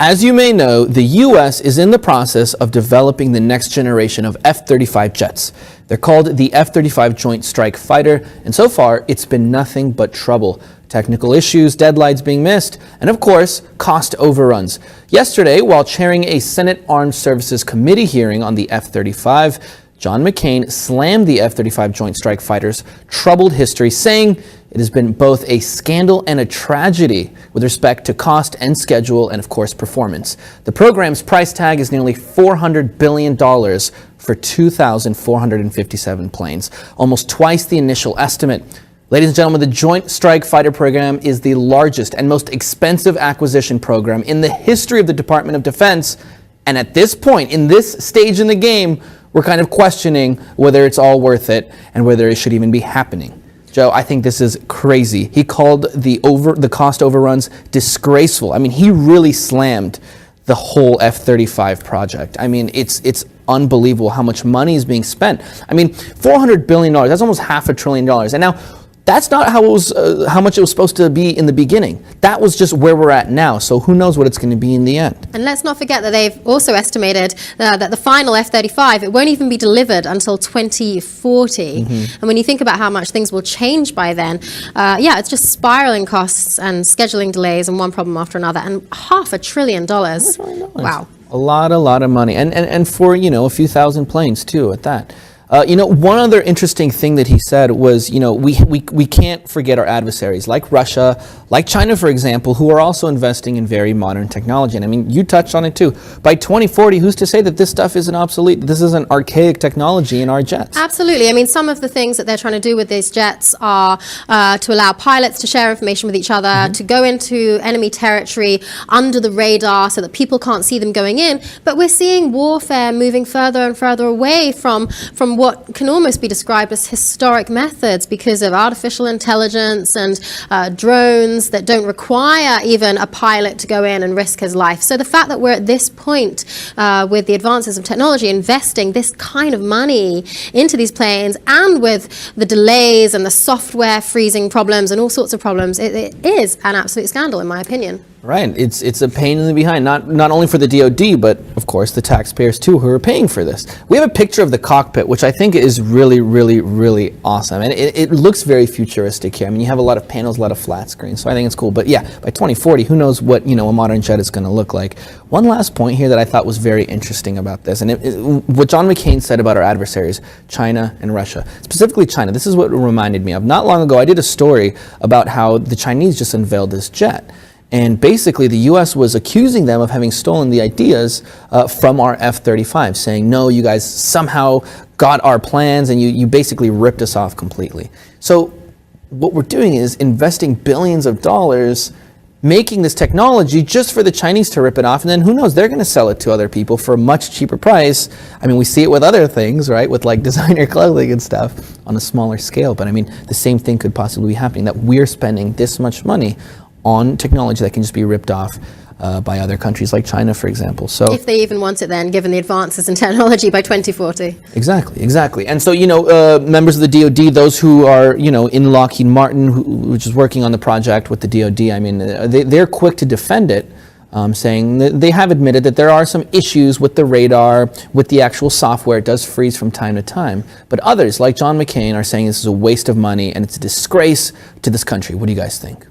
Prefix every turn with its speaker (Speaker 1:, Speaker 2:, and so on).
Speaker 1: As you may know, the U.S. is in the process of developing the next generation of F-35 jets. They're called the F-35 Joint Strike Fighter, and so far it's been nothing but trouble. Technical issues, deadlines being missed, and of course, cost overruns. Yesterday, while chairing a Senate Armed Services Committee hearing on the F-35, John McCain slammed the F-35 Joint Strike Fighter's troubled history, saying it has been both a scandal and a tragedy with respect to cost and schedule and, of course, performance. The program's price tag is nearly $400 billion for 2,457 planes, almost twice the initial estimate. Ladies and gentlemen, the Joint Strike Fighter program is the largest and most expensive acquisition program in the history of the Department of Defense. And at this point, in this stage in the game, we're kind of questioning whether it's all worth it and whether it should even be happening. Joe, I think this is crazy. He called the cost overruns disgraceful. I mean, he really slammed the whole F-35 project. I mean, it's unbelievable how much money is being spent. I mean, $400 billion, that's almost $500 billion. And now, that's not how much it was supposed to be in the beginning. That was just where we're at now. So who knows what it's going to be in the end. And
Speaker 2: let's not forget that they've also estimated that the final F-35, it won't even be delivered until 2040. And when you think about how much things will change by then, yeah, it's just spiraling costs and scheduling delays and one problem after another, and $500 billion. Wow.
Speaker 1: A lot of money. And for, a few thousand planes too at that. One other interesting thing that he said was, we can't forget our adversaries like Russia, like China, for example, who are also investing in very modern technology. And I mean, you touched on it too. By 2040, who's to say that this stuff isn't obsolete? This is an archaic technology in our jets.
Speaker 2: Absolutely. I mean, some of the things that they're trying to do with these jets are to allow pilots to share information with each other, to go into enemy territory under the radar so that people can't see them going in. But we're seeing warfare moving further and further away from what can almost be described as historic methods because of artificial intelligence and drones that don't require even a pilot to go in and risk his life. So the fact that we're at this point with the advances of technology, investing this kind of money into these planes, and with the delays and the software freezing problems and all sorts of problems, it is an absolute scandal in my opinion.
Speaker 1: Right. It's a pain in the behind, not only for the DoD, but of course the taxpayers too who are paying for this. We have a picture of the cockpit, which I think is really, really, really awesome. And it looks very futuristic here. I mean, you have a lot of panels, a lot of flat screens, so I think it's cool. But yeah, by 2040, who knows what, a modern jet is going to look like. One last point here that I thought was very interesting about this, and what John McCain said about our adversaries, China and Russia, specifically China. This is what it reminded me of. Not long ago, I did a story about how the Chinese just unveiled this jet. And basically, the U.S. was accusing them of having stolen the ideas from our F-35, saying, no, you guys somehow got our plans and you basically ripped us off completely. So what we're doing is investing billions of dollars making this technology just for the Chinese to rip it off, and then who knows, they're going to sell it to other people for a much cheaper price. I mean, we see it with other things, right, with like designer clothing and stuff on a smaller scale. But I mean, the same thing could possibly be happening, that we're spending this much money on technology that can just be ripped off by other countries like China, for example. So
Speaker 2: if they even want it then, given the advances in technology by 2040.
Speaker 1: Exactly. And so, members of the DoD, those who are, in Lockheed Martin, which is working on the project with the DoD, I mean, they're quick to defend it, saying that they have admitted that there are some issues with the radar, with the actual software. It does freeze from time to time. But others, like John McCain, are saying this is a waste of money and it's a disgrace to this country. What do you guys think?